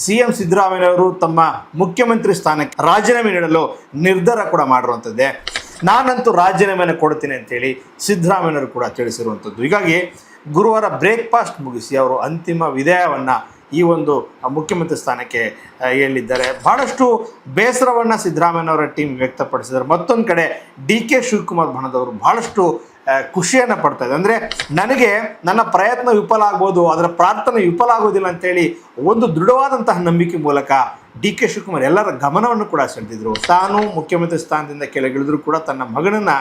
CM ಸಿದ್ದರಾಮಯ್ಯನವರು ತಮ್ಮ ಮುಖ್ಯಮಂತ್ರಿ ಸ್ಥಾನಕ್ಕೆ ರಾಜೀನಾಮೆ ನೀಡಲು ನಿರ್ಧಾರ ಕೂಡ ಮಾಡಿರುವಂಥದ್ದೇ. ನಾನಂತೂ ರಾಜೀನಾಮೆಯನ್ನು ಕೊಡ್ತೀನಿ ಅಂತೇಳಿ ಸಿದ್ದರಾಮಯ್ಯನವರು ಕೂಡ ತಿಳಿಸಿರುವಂಥದ್ದು. ಹೀಗಾಗಿ ಗುರುವಾರ ಬ್ರೇಕ್ಫಾಸ್ಟ್ ಮುಗಿಸಿ ಅವರು ಅಂತಿಮ ವಿದಾಯವನ್ನು ಈ ಒಂದು ಮುಖ್ಯಮಂತ್ರಿ ಸ್ಥಾನಕ್ಕೆ ಹೇಳಿದ್ದಾರೆ. ಬಹಳಷ್ಟು ಬೇಸರವನ್ನು ಸಿದ್ದರಾಮಯ್ಯನವರ ಟೀಮ್ ವ್ಯಕ್ತಪಡಿಸಿದ್ದಾರೆ. ಮತ್ತೊಂದು ಕಡೆ ಡಿ ಕೆ ಶಿವಕುಮಾರ್ ಬಣದವರು ಬಹಳಷ್ಟು ಖುಷಿಯನ್ನು ಪಡ್ತಾ ಇದೆ. ಅಂದರೆ ನನಗೆ ನನ್ನ ಪ್ರಯತ್ನ ವಿಫಲ ಆಗ್ಬೋದು, ಅದರ ಪ್ರಾರ್ಥನೆ ವಿಫಲ ಆಗೋದಿಲ್ಲ ಅಂತೇಳಿ ಒಂದು ದೃಢವಾದಂತಹ ನಂಬಿಕೆ ಮೂಲಕ ಡಿ ಕೆ ಶಿವಕುಮಾರ್ ಎಲ್ಲರ ಗಮನವನ್ನು ಕೂಡ ಸೆಳೆದಿದ್ರು. ತಾನು ಮುಖ್ಯಮಂತ್ರಿ ಸ್ಥಾನದಿಂದ ಕೆಳಗಿಳಿದ್ರು ಕೂಡ ತನ್ನ ಮಗನನ್ನು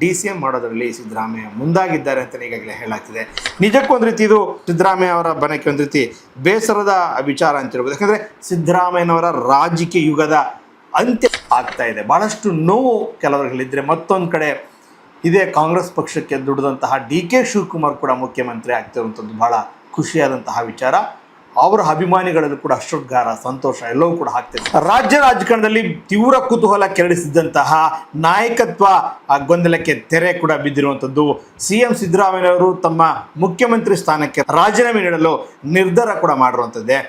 DCM ಮಾಡೋದರಲ್ಲಿ ಸಿದ್ದರಾಮಯ್ಯ ಮುಂದಾಗಿದ್ದಾರೆ ಅಂತ ಈಗಾಗಲೇ ಹೇಳಾಗ್ತಿದೆ. ನಿಜಕ್ಕೂ ಒಂದು ರೀತಿ ಇದು ಸಿದ್ದರಾಮಯ್ಯ ಅವರ ಬನಕ್ಕೆ ಒಂದು ರೀತಿ ಬೇಸರದ ವಿಚಾರ ಅಂತ ಹೇಳ್ಬೋದು. ಯಾಕಂದರೆ ಸಿದ್ದರಾಮಯ್ಯನವರ ರಾಜಕೀಯ ಯುಗದ ಅಂತ್ಯ ಆಗ್ತಾ ಇದೆ. ಭಾಳಷ್ಟು ನೋವು ಕೆಲವರಿಗಳಿದ್ದರೆ, ಮತ್ತೊಂದು ಕಡೆ ಇದೇ ಕಾಂಗ್ರೆಸ್ ಪಕ್ಷಕ್ಕೆ ದುಡಿದಂತಹ ಡಿ ಕೆ ಶಿವಕುಮಾರ್ ಕೂಡ ಮುಖ್ಯಮಂತ್ರಿ ಆಗ್ತಿರುವಂಥದ್ದು ಭಾಳ ಖುಷಿಯಾದಂತಹ ವಿಚಾರ. ಅವರ ಅಭಿಮಾನಿಗಳಲ್ಲೂ ಕೂಡ ಹರ್ಷೋದ್ಗಾರ, ಸಂತೋಷ ಎಲ್ಲವೂ ಕೂಡ ಆಗ್ತಿದೆ. ರಾಜ್ಯ ರಾಜಕಾರಣದಲ್ಲಿ ತೀವ್ರ ಕುತೂಹಲ ಕೆರಳಿಸಿದಂತಹ ನಾಯಕತ್ವ ಗೊಂದಲಕ್ಕೆ ತೆರೆ ಕೂಡ ಬಿದ್ದಿರುವಂಥದ್ದು. ಸಿಎಂ ಸಿದ್ದರಾಮಯ್ಯನವರು ತಮ್ಮ ಮುಖ್ಯಮಂತ್ರಿ ಸ್ಥಾನಕ್ಕೆ ರಾಜೀನಾಮೆ ನೀಡಲು ನಿರ್ಧಾರ ಕೂಡ ಮಾಡಿರುವಂಥದ್ದೇ.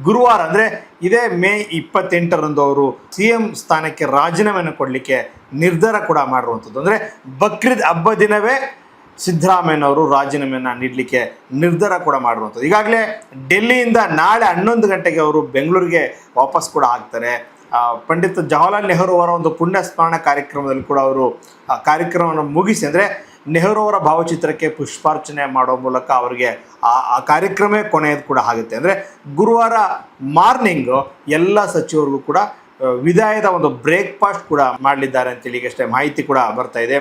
ಗುರುವಾರ ಅಂದರೆ ಇದೇ ಮೇ 28ರಂದು ಅವರು CM ಸ್ಥಾನಕ್ಕೆ ರಾಜೀನಾಮೆಯನ್ನು ಕೊಡಲಿಕ್ಕೆ ನಿರ್ಧಾರ ಕೂಡ ಮಾಡಿರುವಂಥದ್ದು. ಅಂದರೆ ಬಕ್ರೀದ್ ಹಬ್ಬ ದಿನವೇ ಸಿದ್ದರಾಮಯ್ಯನವರು ರಾಜೀನಾಮೆಯನ್ನು ನೀಡಲಿಕ್ಕೆ ನಿರ್ಧಾರ ಕೂಡ ಮಾಡಿರುವಂಥದ್ದು. ಈಗಾಗಲೇ ಡೆಲ್ಲಿಯಿಂದ ನಾಳೆ 11 ಗಂಟೆಗೆ ಅವರು ಬೆಂಗಳೂರಿಗೆ ವಾಪಸ್ ಕೂಡ ಆಗ್ತಾರೆ. ಪಂಡಿತ್ ಜವಾಹರ್ಲಾಲ್ ನೆಹರು ಅವರ ಒಂದು ಪುಣ್ಯ ಸ್ಮರಣ ಕಾರ್ಯಕ್ರಮದಲ್ಲಿ ಕೂಡ ಅವರು ಆ ಕಾರ್ಯಕ್ರಮವನ್ನು ಮುಗಿಸಿ, ಅಂದರೆ ನೆಹರು ಅವರ ಭಾವಚಿತ್ರಕ್ಕೆ ಪುಷ್ಪಾರ್ಚನೆ ಮಾಡೋ ಮೂಲಕ ಅವರಿಗೆ ಆ ಕಾರ್ಯಕ್ರಮವೇ ಕೊನೆಯದು ಕೂಡ ಆಗುತ್ತೆ. ಅಂದರೆ ಗುರುವಾರ ಮಾರ್ನಿಂಗು ಎಲ್ಲ ಸಚಿವರಿಗೂ ಕೂಡ ವಿದಾಯದ ಒಂದು ಬ್ರೇಕ್ಫಾಸ್ಟ್ ಕೂಡ ಮಾಡಲಿದ್ದಾರೆ ಅಂತೇಳಿ ಈಗಷ್ಟೇ ಮಾಹಿತಿ ಕೂಡ ಬರ್ತಾ ಇದೆ.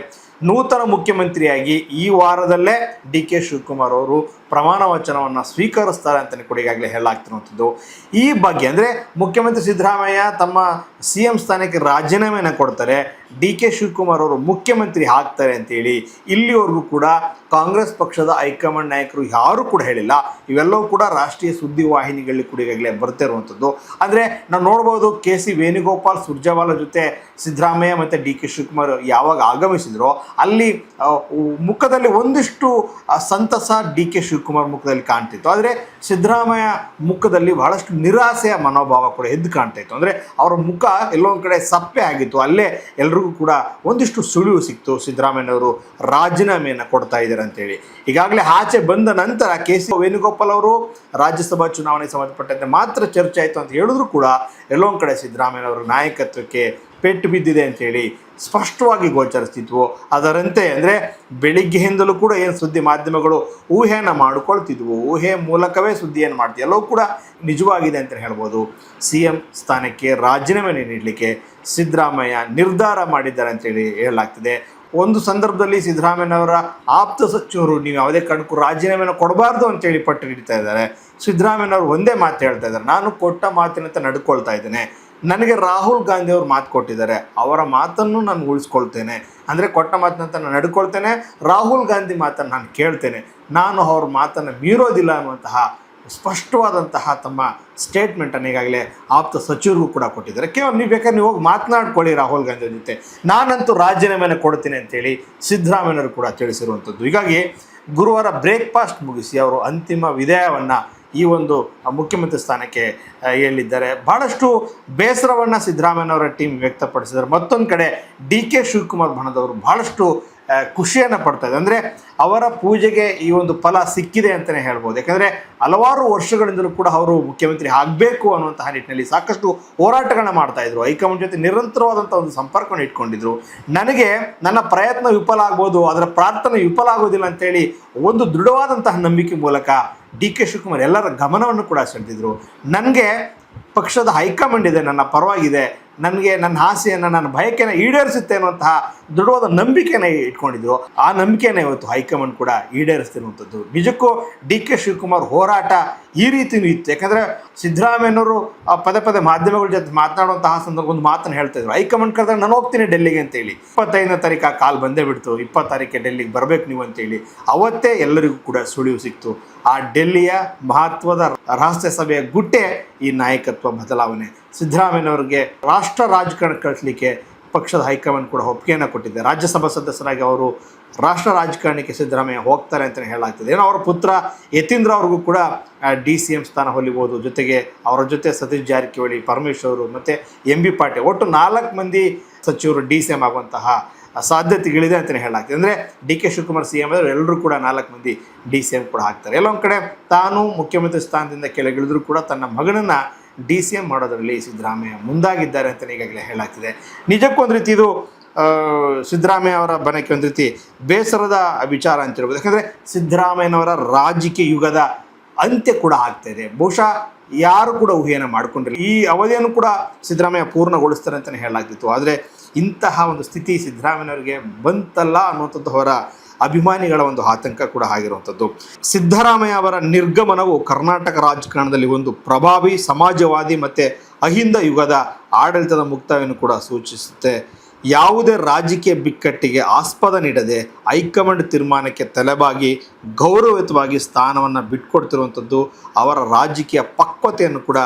ನೂತನ ಮುಖ್ಯಮಂತ್ರಿಯಾಗಿ ಈ ವಾರದಲ್ಲೇ ಡಿ ಕೆ ಶಿವಕುಮಾರ್ ಅವರು ಪ್ರಮಾಣ ವಚನವನ್ನು ಸ್ವೀಕರಿಸ್ತಾರೆ ಅಂತಲೇ ಕೂಡ ಈಗಾಗಲೇ ಹೇಳಲಾಗ್ತಿರುವಂಥದ್ದು. ಈ ಬಗ್ಗೆ ಅಂದರೆ ಮುಖ್ಯಮಂತ್ರಿ ಸಿದ್ದರಾಮಯ್ಯ ತಮ್ಮ CM ಸ್ಥಾನಕ್ಕೆ ರಾಜೀನಾಮೆಯನ್ನು ಕೊಡ್ತಾರೆ, ಡಿ ಕೆ ಶಿವಕುಮಾರ್ ಅವರು ಮುಖ್ಯಮಂತ್ರಿ ಆಗ್ತಾರೆ ಅಂತೇಳಿ ಇಲ್ಲಿವರೆಗೂ ಕೂಡ ಕಾಂಗ್ರೆಸ್ ಪಕ್ಷದ ಹೈಕಮಾಂಡ್ ನಾಯಕರು ಯಾರೂ ಕೂಡ ಹೇಳಿಲ್ಲ. ಇವೆಲ್ಲವೂ ಕೂಡ ರಾಷ್ಟ್ರೀಯ ಸುದ್ದಿವಾಹಿನಿಗಳಲ್ಲಿ ಕೂಡ ಈಗಾಗಲೇ ಬರ್ತಿರುವಂಥದ್ದು. ಅಂದರೆ ನಾವು ನೋಡ್ಬೋದು, KC ವೇಣುಗೋಪಾಲ್ ಸುರ್ಜೇವಾಲಾ ಜೊತೆ ಸಿದ್ದರಾಮಯ್ಯ ಮತ್ತು ಡಿ ಕೆ ಶಿವಕುಮಾರ್ ಯಾವಾಗ ಆಗಮಿಸಿದ್ರು ಅಲ್ಲಿ ಮುಖದಲ್ಲಿ ಒಂದಿಷ್ಟು ಸಂತಸ ಡಿ ಕೆ ಶಿವಕುಮಾರ್ ಮುಖದಲ್ಲಿ ಕಾಣ್ತಿತ್ತು. ಆದರೆ ಸಿದ್ದರಾಮಯ್ಯ ಮುಖದಲ್ಲಿ ಬಹಳಷ್ಟು ನಿರಾಸೆಯ ಮನೋಭಾವ ಕೂಡ ಎದ್ದು ಕಾಣ್ತಾ ಇತ್ತು. ಅಂದರೆ ಅವರ ಮುಖ ಎಲ್ಲೋ ಒಂದು ಕಡೆ ಸಪ್ಪೆ ಆಗಿತ್ತು. ಅಲ್ಲೇ ಎಲ್ರಿಗೂ ಕೂಡ ಒಂದಿಷ್ಟು ಸುಳಿವು ಸಿಕ್ತು, ಸಿದ್ದರಾಮಯ್ಯನವರು ರಾಜೀನಾಮೆಯನ್ನು ಕೊಡ್ತಾ ಇದ್ದಾರೆ ಅಂತೇಳಿ. ಈಗಾಗಲೇ ಆಚೆ ಬಂದ ನಂತರ KC ವೇಣುಗೋಪಾಲ್ ಅವರು ರಾಜ್ಯಸಭಾ ಚುನಾವಣೆಗೆ ಸಂಬಂಧಪಟ್ಟಂತೆ ಮಾತ್ರ ಚರ್ಚೆ ಆಯಿತು ಅಂತ ಹೇಳಿದ್ರು ಕೂಡ ಎಲ್ಲೋ ಒಂದು ಕಡೆ ಸಿದ್ದರಾಮಯ್ಯನವರ ನಾಯಕತ್ವಕ್ಕೆ ಪೆಟ್ಟು ಬಿದ್ದಿದೆ ಅಂತೇಳಿ ಸ್ಪಷ್ಟವಾಗಿ ಗೋಚರಿಸ್ತಿದ್ವು. ಅದರಂತೆ ಅಂದರೆ ಬೆಳಿಗ್ಗೆಯಿಂದಲೂ ಕೂಡ ಏನು ಸುದ್ದಿ ಮಾಧ್ಯಮಗಳು ಊಹೆಯನ್ನು ಮಾಡಿಕೊಳ್ತಿದ್ವು, ಊಹೆ ಮೂಲಕವೇ ಸುದ್ದಿಯನ್ನು ಮಾಡ್ತೀವಿ, ಎಲ್ಲವೂ ಕೂಡ ನಿಜವಾಗಿದೆ ಅಂತ ಹೇಳ್ಬೋದು. CM ಸ್ಥಾನಕ್ಕೆ ರಾಜೀನಾಮೆ ನೀಡಲಿಕ್ಕೆ ಸಿದ್ದರಾಮಯ್ಯ ನಿರ್ಧಾರ ಮಾಡಿದ್ದಾರೆ ಅಂತೇಳಿ ಹೇಳಲಾಗ್ತಿದೆ. ಒಂದು ಸಂದರ್ಭದಲ್ಲಿ ಸಿದ್ದರಾಮಯ್ಯನವರ ಆಪ್ತ ಸಚಿವರು ನೀವು ಯಾವುದೇ ಕಾರಣಕ್ಕೂ ರಾಜೀನಾಮೆಯನ್ನು ಕೊಡಬಾರ್ದು ಅಂತೇಳಿ ಪಟ್ಟು ಹಿಡಿತಾ ಇದ್ದಾರೆ. ಸಿದ್ದರಾಮಯ್ಯನವರು ಒಂದೇ ಮಾತು ಹೇಳ್ತಾ ಇದ್ದಾರೆ, ನಾನು ಕೊಟ್ಟ ಮಾತಿನಂತೆ ನಡ್ಕೊಳ್ತಾ ಇದ್ದೇನೆ. ನನಗೆ ರಾಹುಲ್ ಗಾಂಧಿ ಅವರು ಮಾತು ಕೊಟ್ಟಿದ್ದಾರೆ, ಅವರ ಮಾತನ್ನು ನಾನು ಉಳಿಸ್ಕೊಳ್ತೇನೆ. ಅಂದರೆ ಕೊಟ್ಟ ಮಾತಿನಂತ ನಾನು ನಡ್ಕೊಳ್ತೇನೆ, ರಾಹುಲ್ ಗಾಂಧಿ ಮಾತನ್ನು ನಾನು ಕೇಳ್ತೇನೆ, ನಾನು ಅವ್ರ ಮಾತನ್ನು ಮೀರೋದಿಲ್ಲ ಅನ್ನುವಂತಹ ಸ್ಪಷ್ಟವಾದಂತಹ ತಮ್ಮ ಸ್ಟೇಟ್ಮೆಂಟನ್ನು ಈಗಾಗಲೇ ಆಪ್ತ ಸಚಿವರಿಗೂ ಕೂಡ ಕೊಟ್ಟಿದ್ದಾರೆ. ಕೇವಲ ನೀವು ಬೇಕಾದ್ರೆ ನೀವು ಹೋಗಿ ಮಾತನಾಡ್ಕೊಳ್ಳಿ ರಾಹುಲ್ ಗಾಂಧಿ ಜೊತೆ, ನಾನಂತೂ ರಾಜೀನಾಮೆಯನ್ನು ಕೊಡ್ತೀನಿ ಅಂತೇಳಿ ಸಿದ್ದರಾಮಯ್ಯನವರು ಕೂಡ ತಿಳಿಸಿರುವಂಥದ್ದು. ಹೀಗಾಗಿ ಗುರುವಾರ ಬ್ರೇಕ್ಫಾಸ್ಟ್ ಮುಗಿಸಿ ಅವರು ಅಂತಿಮ ವಿದಾಯವನ್ನು ಈ ಒಂದು ಮುಖ್ಯಮಂತ್ರಿ ಸ್ಥಾನಕ್ಕೆ ಹೇಳಿದ್ದಾರೆ. ಬಹಳಷ್ಟು ಬೇಸರವನ್ನು ಸಿದ್ದರಾಮಯ್ಯನವರ ಟೀಮ್ ವ್ಯಕ್ತಪಡಿಸಿದ್ದಾರೆ. ಮತ್ತೊಂದು ಕಡೆ ಡಿ ಕೆ ಶಿವಕುಮಾರ್ ಬಣದವರು ಬಹಳಷ್ಟು ಖುಷಿಯನ್ನು ಪಡ್ತಾ ಇದೆ. ಅಂದರೆ ಅವರ ಪೂಜೆಗೆ ಈ ಒಂದು ಫಲ ಸಿಕ್ಕಿದೆ ಅಂತಲೇ ಹೇಳ್ಬೋದು. ಯಾಕಂದರೆ ಹಲವಾರು ವರ್ಷಗಳಿಂದಲೂ ಕೂಡ ಅವರು ಮುಖ್ಯಮಂತ್ರಿ ಆಗಬೇಕು ಅನ್ನುವಂತಹ ನಿಟ್ಟಿನಲ್ಲಿ ಸಾಕಷ್ಟು ಹೋರಾಟಗಳನ್ನ ಮಾಡ್ತಾಯಿದ್ರು. ಹೈಕಮಾಂಡ್ ಜೊತೆ ನಿರಂತರವಾದಂಥ ಒಂದು ಸಂಪರ್ಕವನ್ನು ಇಟ್ಕೊಂಡಿದ್ರು. ನನಗೆ ನನ್ನ ಪ್ರಯತ್ನ ವಿಫಲ ಆಗ್ಬೋದು, ಅದರ ಪ್ರಾರ್ಥನೆ ವಿಫಲ ಆಗೋದಿಲ್ಲ ಅಂತೇಳಿ ಒಂದು ದೃಢವಾದಂತಹ ನಂಬಿಕೆ ಮೂಲಕ ಡಿ ಕೆ ಶಿವಕುಮಾರ್ ಎಲ್ಲರ ಗಮನವನ್ನು ಕೂಡ ಸೆಳೆದಿದ್ರು. ನನಗೆ ಪಕ್ಷದ ಹೈಕಮಾಂಡ್ ಇದೆ, ನನ್ನ ಪರವಾಗಿದೆ, ನನಗೆ ನನ್ನ ಆಸೆಯನ್ನು, ನನ್ನ ಬಯಕೆಯನ್ನು ಈಡೇರಿಸುತ್ತೆ ಅನ್ನುವಂತಹ ದೃಢವಾದ ನಂಬಿಕೆಯನ್ನು ಇಟ್ಕೊಂಡಿದ್ರು. ಆ ನಂಬಿಕೆಯನ್ನು ಇವತ್ತು ಹೈಕಮಾಂಡ್ ಕೂಡ ಈಡೇರಿಸ್ತಿರುವಂಥದ್ದು. ನಿಜಕ್ಕೂ ಡಿ ಕೆ ಶಿವಕುಮಾರ್ ಹೋರಾಟ ಈ ರೀತಿಯೂ ಇತ್ತು. ಯಾಕಂದರೆ ಸಿದ್ದರಾಮಯ್ಯನವರು ಪದೇ ಪದೇ ಮಾಧ್ಯಮಗಳ ಜೊತೆ ಮಾತನಾಡುವಂತಹ ಸಂದರ್ಭ ಒಂದು ಮಾತನ್ನು ಹೇಳ್ತಾ ಇದ್ರು, ಹೈಕಮಾಂಡ್ ಕರೆದಾಗ ನಾನು ಹೋಗ್ತೀನಿ ಡೆಲ್ಲಿಗೆ ಅಂತೇಳಿ. 25ನೇ ತಾರೀಕು ಆ ಕಾಲ್ ಬಂದೇ ಬಿಡ್ತು, 20 ತಾರೀಕಿಗೆ ಡೆಲ್ಲಿಗೆ ಬರಬೇಕು ನೀವು ಅಂತೇಳಿ. ಅವತ್ತೇ ಎಲ್ಲರಿಗೂ ಕೂಡ ಸುಳಿವು ಸಿಕ್ತು. ಆ ಡೆಲ್ಲಿಯ ಮಹತ್ವದ ರಹಸ್ಯ ಸಭೆಯ ಗುಟ್ಟೆ ಈ ನಾಯಕತ್ವ ಬದಲಾವಣೆ. ಸಿದ್ದರಾಮಯ್ಯನವರಿಗೆ ರಾಷ್ಟ್ರ ರಾಜಕಾರಣ ಕಳಿಸಲಿಕ್ಕೆ ಪಕ್ಷದ ಹೈಕಮಾಂಡ್ ಕೂಡ ಒಪ್ಪಿಗೆಯನ್ನು ಕೊಟ್ಟಿದೆ. ರಾಜ್ಯಸಭಾ ಸದಸ್ಯರಾಗಿ ಅವರು ರಾಷ್ಟ್ರ ರಾಜಕಾರಣಕ್ಕೆ ಸಿದ್ದರಾಮಯ್ಯ ಹೋಗ್ತಾರೆ ಅಂತಲೇ ಹೇಳಲಾಗ್ತದೆ. ಏನೋ ಅವರ ಪುತ್ರ ಯತೀಂದ್ರ ಅವ್ರಿಗೂ ಕೂಡ DCM ಸ್ಥಾನ ಹೊಲಿಬೋದು. ಜೊತೆಗೆ ಅವರ ಜೊತೆ ಸತೀಶ್ ಜಾರಕಿಹೊಳಿ, ಪರಮೇಶ್ವರು ಮತ್ತು MB ಪಾಟೀಲ್ ಒಟ್ಟು 4 ಮಂದಿ ಸಚಿವರು DCM ಆಗುವಂತಹ ಸಾಧ್ಯತೆಗಳಿದೆ ಅಂತಲೇ ಹೇಳಲಾಗ್ತದೆ. ಅಂದರೆ DK ಶಿವಕುಮಾರ್ CM ಆದರೆ ಎಲ್ಲರೂ ಕೂಡ 4 ಮಂದಿ DCM ಕೂಡ ಆಗ್ತಾರೆ. ಎಲ್ಲೊಂದು ಕಡೆ ತಾನು ಮುಖ್ಯಮಂತ್ರಿ ಸ್ಥಾನದಿಂದ ಕೆಳಗಿಳಿದ್ರೂ ಕೂಡ ತನ್ನ ಮಗನನ್ನು DCM ಮಾಡೋದರಲ್ಲಿ ಸಿದ್ದರಾಮಯ್ಯ ಮುಂದಾಗಿದ್ದಾರೆ ಅಂತಲೇ ಈಗಾಗಲೇ ಹೇಳಲಾಗ್ತಿದೆ. ನಿಜಕ್ಕೂ ಒಂದು ರೀತಿ ಇದು ಸಿದ್ದರಾಮಯ್ಯ ಅವರ ಬನಕ್ಕೆ ಒಂದು ರೀತಿ ಬೇಸರದ ವಿಚಾರ ಅಂತ ಹೇಳ್ಬೋದು. ಯಾಕಂದರೆ ಸಿದ್ದರಾಮಯ್ಯನವರ ರಾಜಕೀಯ ಯುಗದ ಅಂತ್ಯ ಕೂಡ ಆಗ್ತಾಯಿದೆ. ಬಹುಶಃ ಯಾರು ಕೂಡ ಊಹೆಯನ್ನು ಮಾಡಿಕೊಂಡಿರಲಿಲ್ಲ. ಈ ಅವಧಿಯನ್ನು ಕೂಡ ಸಿದ್ದರಾಮಯ್ಯ ಪೂರ್ಣಗೊಳಿಸ್ತಾರೆ ಅಂತಲೇ ಹೇಳಲಾಗ್ತಿತ್ತು. ಆದರೆ ಇಂತಹ ಒಂದು ಸ್ಥಿತಿ ಸಿದ್ದರಾಮಯ್ಯನವರಿಗೆ ಬಂತಲ್ಲ ಅನ್ನುವಂಥದ್ದು ಅವರ ಅಭಿಮಾನಿಗಳ ಒಂದು ಆತಂಕ ಕೂಡ ಆಗಿರುವಂಥದ್ದು. ಸಿದ್ದರಾಮಯ್ಯ ಅವರ ನಿರ್ಗಮನವು ಕರ್ನಾಟಕ ರಾಜಕಾರಣದಲ್ಲಿ ಒಂದು ಪ್ರಭಾವಿ ಸಮಾಜವಾದಿ ಮತ್ತು ಅಹಿಂದ ಯುಗದ ಆಡಳಿತದ ಮುಕ್ತಾಯವನ್ನು ಕೂಡ ಸೂಚಿಸುತ್ತೆ. ಯಾವುದೇ ರಾಜಕೀಯ ಬಿಕ್ಕಟ್ಟಿಗೆ ಆಸ್ಪದ ನೀಡದೆ ಹೈಕಮಾಂಡ್ ತೀರ್ಮಾನಕ್ಕೆ ತಲೆಬಾಗಿ ಗೌರವಯುತವಾಗಿ ಸ್ಥಾನವನ್ನು ಬಿಟ್ಕೊಡ್ತಿರುವಂಥದ್ದು ಅವರ ರಾಜಕೀಯ ಪಕ್ವತೆಯನ್ನು ಕೂಡ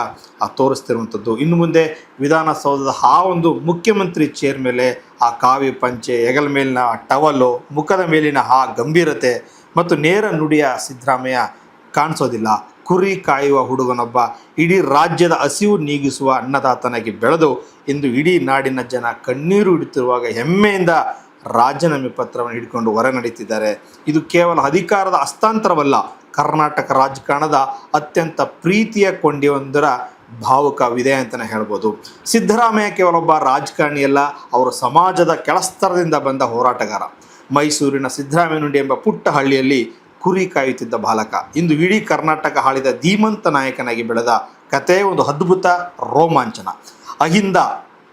ತೋರಿಸ್ತಿರುವಂಥದ್ದು. ಇನ್ನು ಮುಂದೆ ವಿಧಾನಸೌಧದ ಆ ಒಂದು ಮುಖ್ಯಮಂತ್ರಿ ಚೇರ್ ಮೇಲೆ ಆ ಕಾವಿ ಪಂಚೆ, ಹೆಗಲ ಮೇಲಿನ ಟವಲು, ಮುಖದ ಮೇಲಿನ ಆ ಗಂಭೀರತೆ ಮತ್ತು ನೇರ ನುಡಿಯ ಸಿದ್ದರಾಮಯ್ಯ ಕಾಣಿಸೋದಿಲ್ಲ. ಕುರಿ ಕಾಯುವ ಹುಡುಗನೊಬ್ಬ ಇಡೀ ರಾಜ್ಯದ ಹಸಿವು ನೀಗಿಸುವ ಅನ್ನದಾತನಾಗಿ ಬೆಳೆದು ಇಂದು ಇಡೀ ನಾಡಿನ ಜನ ಕಣ್ಣೀರು ಇಡುತ್ತಿರುವಾಗ ಹೆಮ್ಮೆಯಿಂದ ರಾಜೀನಾಮೆ ಪತ್ರವನ್ನು ಹಿಡ್ಕೊಂಡು ಹೊರ ನಡೀತಿದ್ದಾರೆ. ಇದು ಕೇವಲ ಅಧಿಕಾರದ ಹಸ್ತಾಂತರವಲ್ಲ, ಕರ್ನಾಟಕ ರಾಜಕಾರಣದ ಅತ್ಯಂತ ಪ್ರೀತಿಯ ಕೊಂಡಿಯೊಂದರ ಭಾವುಕ ವಿಧೇಯ ಅಂತಲೇ ಹೇಳ್ಬೋದು. ಸಿದ್ದರಾಮಯ್ಯ ಕೇವಲ ಒಬ್ಬ ರಾಜಕಾರಣಿಯಲ್ಲ, ಅವರು ಸಮಾಜದ ಕೆಳಸ್ತರದಿಂದ ಬಂದ ಹೋರಾಟಗಾರ. ಮೈಸೂರಿನ ಸಿದ್ದರಾಮಯ್ಯನುಂಡಿ ಎಂಬ ಪುಟ್ಟ ಹಳ್ಳಿಯಲ್ಲಿ ಕುರಿ ಕಾಯುತ್ತಿದ್ದ ಬಾಲಕ ಇಂದು ಇಡೀ ಕರ್ನಾಟಕ ಆಳಿದ ಧೀಮಂತ ನಾಯಕನಾಗಿ ಬೆಳೆದ ಕಥೆ ಒಂದು ಅದ್ಭುತ ರೋಮಾಂಚನ. ಅಹಿಂದ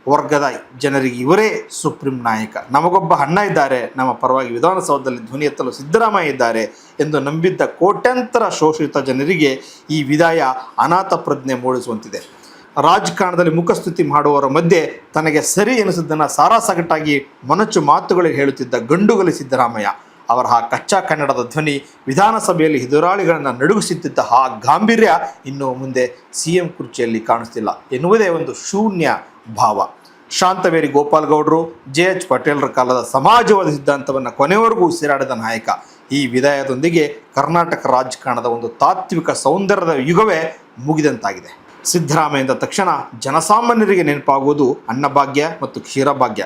ವರ್ಗದ ಜನರಿಗೆ ಇವರೇ ಸುಪ್ರೀಂ ನಾಯಕ. ನಮಗೊಬ್ಬ ಅಣ್ಣ ಇದ್ದಾರೆ, ನಮ್ಮ ಪರವಾಗಿ ವಿಧಾನಸೌಧದಲ್ಲಿ ಧ್ವನಿ ಎತ್ತಲು ಸಿದ್ದರಾಮಯ್ಯ ಇದ್ದಾರೆ ಎಂದು ನಂಬಿದ್ದ ಕೋಟ್ಯಂತರ ಶೋಷಿತ ಜನರಿಗೆ ಈ ವಿದಾಯ ಅನಾಥ ಪ್ರಜ್ಞೆ ಮೂಡಿಸುವಂತಿದೆ. ರಾಜಕಾರಣದಲ್ಲಿ ಮುಖಸ್ತುತಿ ಮಾಡುವವರ ಮಧ್ಯೆ ತನಗೆ ಸರಿ ಎನಿಸಿದ್ದನ್ನು ಸಾರಾಸಗಟಾಗಿ ಮೊನಚು ಮಾತುಗಳಿಗೆ ಹೇಳುತ್ತಿದ್ದ ಗಂಡುಗಲಿ ಸಿದ್ದರಾಮಯ್ಯ ಅವರ ಆ ಕಚ್ಚಾ ಕನ್ನಡದ ಧ್ವನಿ ವಿಧಾನಸಭೆಯಲ್ಲಿ ಎದುರಾಳಿಗಳನ್ನು ನಡುಗಿಸುತ್ತಿದ್ದ ಆ ಗಾಂಭೀರ್ಯ ಇನ್ನು ಮುಂದೆ CM ಕುರ್ಚಿಯಲ್ಲಿ ಕಾಣಿಸ್ತಿಲ್ಲ ಎನ್ನುವುದೇ ಒಂದು ಶೂನ್ಯ ಭಾವ. ಶಾಂತವೇರಿ ಗೋಪಾಲಗೌಡರು, JH ಪಟೇಲರ ಕಾಲದ ಸಮಾಜವಾದ ಸಿದ್ಧಾಂತವನ್ನು ಕೊನೆವರೆಗೂ ಉಸಿರಾಡಿದ ನಾಯಕ. ಈ ವಿದಾಯದೊಂದಿಗೆ ಕರ್ನಾಟಕ ರಾಜಕಾರಣದ ಒಂದು ತಾತ್ವಿಕ ಸೌಂದರ್ಯದ ಯುಗವೇ ಮುಗಿದಂತಾಗಿದೆ. ಸಿದ್ದರಾಮಯ್ಯ ಎಂದ ತಕ್ಷಣ ಜನಸಾಮಾನ್ಯರಿಗೆ ನೆನಪಾಗುವುದು ಅನ್ನಭಾಗ್ಯ ಮತ್ತು ಕ್ಷೀರಭಾಗ್ಯ.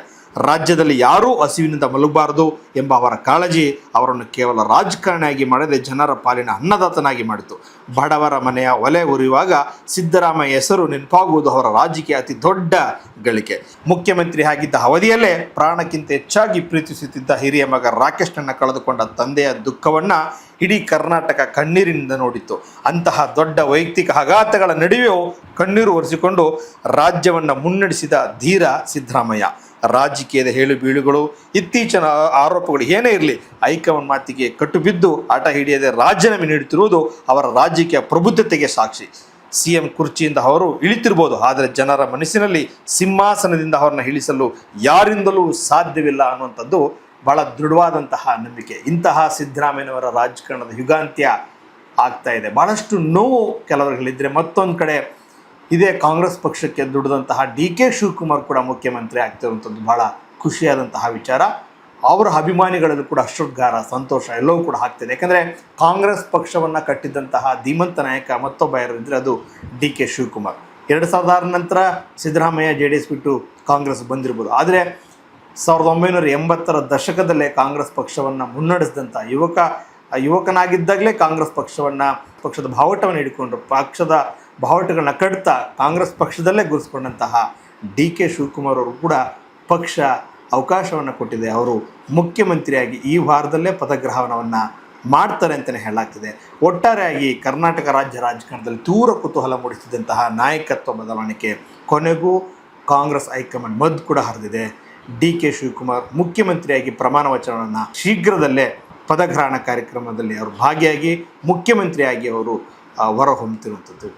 ರಾಜ್ಯದಲ್ಲಿ ಯಾರೂ ಹಸಿವಿನಿಂದ ಮಲಗಬಾರದು ಎಂಬ ಅವರ ಕಾಳಜಿ ಅವರನ್ನು ಕೇವಲ ರಾಜಕಾರಣಿಯಾಗಿ ಮಾಡದೆ ಜನರ ಪಾಲಿನ ಅನ್ನದಾತನಾಗಿ ಮಾಡಿತು. ಬಡವರ ಮನೆಯ ಒಲೆ ಉರಿಯುವಾಗ ಸಿದ್ದರಾಮಯ್ಯ ಹೆಸರು ನೆನಪಾಗುವುದು ಅವರ ರಾಜಕೀಯ ಅತಿ ದೊಡ್ಡ ಗಳಿಕೆ. ಮುಖ್ಯಮಂತ್ರಿ ಆಗಿದ್ದ ಅವಧಿಯಲ್ಲೇ ಪ್ರಾಣಕ್ಕಿಂತ ಹೆಚ್ಚಾಗಿ ಪ್ರೀತಿಸುತ್ತಿದ್ದ ಹಿರಿಯ ಮಗ ರಾಕೇಶ್ನನ್ನು ಕಳೆದುಕೊಂಡ ತಂದೆಯ ದುಃಖವನ್ನು ಇಡೀ ಕರ್ನಾಟಕ ಕಣ್ಣೀರಿನಿಂದ ನೋಡಿತ್ತು. ಅಂತಹ ದೊಡ್ಡ ವೈಯಕ್ತಿಕ ಆಘಾತಗಳ ನಡುವೆಯೂ ಕಣ್ಣೀರು ಒರೆಸಿಕೊಂಡು ರಾಜ್ಯವನ್ನು ಮುನ್ನಡೆಸಿದ ಧೀರ ಸಿದ್ದರಾಮಯ್ಯ. ರಾಜಕೀಯದ ಹೇಳು ಬೀಳುಗಳು, ಇತ್ತೀಚಿನ ಆರೋಪಗಳು ಏನೇ ಇರಲಿ, ಹೈಕಮಾಂಡ್ ಮಾತಿಗೆ ಕಟ್ಟುಬಿದ್ದು ಆಟ ಹಿಡಿಯದೆ ರಾಜೀನಾಮೆ ನೀಡುತ್ತಿರುವುದು ಅವರ ರಾಜಕೀಯ ಪ್ರಬುದ್ಧತೆಗೆ ಸಾಕ್ಷಿ. CM ಕುರ್ಚಿಯಿಂದ ಅವರು ಇಳಿತಿರ್ಬೋದು, ಆದರೆ ಜನರ ಮನಸ್ಸಿನಲ್ಲಿ ಸಿಂಹಾಸನದಿಂದ ಅವರನ್ನು ಇಳಿಸಲು ಯಾರಿಂದಲೂ ಸಾಧ್ಯವಿಲ್ಲ ಅನ್ನುವಂಥದ್ದು ಭಾಳ ದೃಢವಾದಂತಹ ನಂಬಿಕೆ. ಇಂತಹ ಸಿದ್ದರಾಮಯ್ಯನವರ ರಾಜಕಾರಣದ ಯುಗಾಂತ್ಯ ಆಗ್ತಾ ಇದೆ. ಭಾಳಷ್ಟು ನೋವು ಕೆಲವರುಗಳಿದ್ದರೆ, ಮತ್ತೊಂದು ಕಡೆ ಇದೇ ಕಾಂಗ್ರೆಸ್ ಪಕ್ಷಕ್ಕೆ ದುಡಿದಂತಹ DK ಶಿವಕುಮಾರ್ ಕೂಡ ಮುಖ್ಯಮಂತ್ರಿ ಆಗ್ತಿರುವಂಥದ್ದು ಭಾಳ ಖುಷಿಯಾದಂತಹ ವಿಚಾರ. ಅವರ ಅಭಿಮಾನಿಗಳಲ್ಲೂ ಕೂಡ ಹರ್ಷೋದ್ಗಾರ, ಸಂತೋಷ ಎಲ್ಲವೂ ಕೂಡ ಆಗ್ತಿದೆ. ಯಾಕಂದರೆ ಕಾಂಗ್ರೆಸ್ ಪಕ್ಷವನ್ನು ಕಟ್ಟಿದ್ದಂತಹ ಧೀಮಂತ ನಾಯಕ ಮತ್ತೊಬ್ಬ ಯಾರಿದ್ದರೆ ಅದು DK ಶಿವಕುಮಾರ್. 2006 ನಂತರ ಸಿದ್ದರಾಮಯ್ಯ JDS ಬಿಟ್ಟು ಕಾಂಗ್ರೆಸ್ ಬಂದಿರ್ಬೋದು, ಆದರೆ 1980ರ ದಶಕದಲ್ಲೇ ಕಾಂಗ್ರೆಸ್ ಪಕ್ಷವನ್ನು ಮುನ್ನಡೆಸಿದಂಥ ಯುವಕನಾಗಿದ್ದಾಗಲೇ ಕಾಂಗ್ರೆಸ್ ಪಕ್ಷದ ಬಾವುಟವನ್ನು ಹಿಡ್ಕೊಂಡು ಪಕ್ಷದ ಬಾವುಟಗಳನ್ನ ಕಟ್ತಾ ಕಾಂಗ್ರೆಸ್ ಪಕ್ಷದಲ್ಲೇ ಗುರುಸ್ಕೊಂಡಂತಹ DK ಶಿವಕುಮಾರ್ ಅವರು ಕೂಡ ಪಕ್ಷ ಅವಕಾಶವನ್ನು ಕೊಟ್ಟಿದೆ. ಅವರು ಮುಖ್ಯಮಂತ್ರಿಯಾಗಿ ಈ ವಾರದಲ್ಲೇ ಪದಗ್ರಹಣವನ್ನು ಮಾಡ್ತಾರೆ ಅಂತಲೇ ಹೇಳಲಾಗ್ತಿದೆ. ಒಟ್ಟಾರೆಯಾಗಿ ಕರ್ನಾಟಕ ರಾಜ್ಯ ರಾಜಕಾರಣದಲ್ಲಿ ತೀವ್ರ ಕುತೂಹಲ ಮೂಡಿಸಿದಂತಹ ನಾಯಕತ್ವ ಬದಲಾವಣೆಗೆ ಕೊನೆಗೂ ಕಾಂಗ್ರೆಸ್ ಹೈಕಮಾಂಡ್ ಮದ್ದು ಕೂಡ ಹರಿದಿದೆ. DK ಶಿವಕುಮಾರ್ ಮುಖ್ಯಮಂತ್ರಿಯಾಗಿ ಪ್ರಮಾಣ ವಚನವನ್ನು ಶೀಘ್ರದಲ್ಲೇ ಪದಗ್ರಹಣ ಕಾರ್ಯಕ್ರಮದಲ್ಲಿ ಅವರು ಭಾಗಿಯಾಗಿ ಮುಖ್ಯಮಂತ್ರಿಯಾಗಿ ಅವರು ಹೊರಹೊಮ್ಮುತ್ತಿರುವಂಥದ್ದು.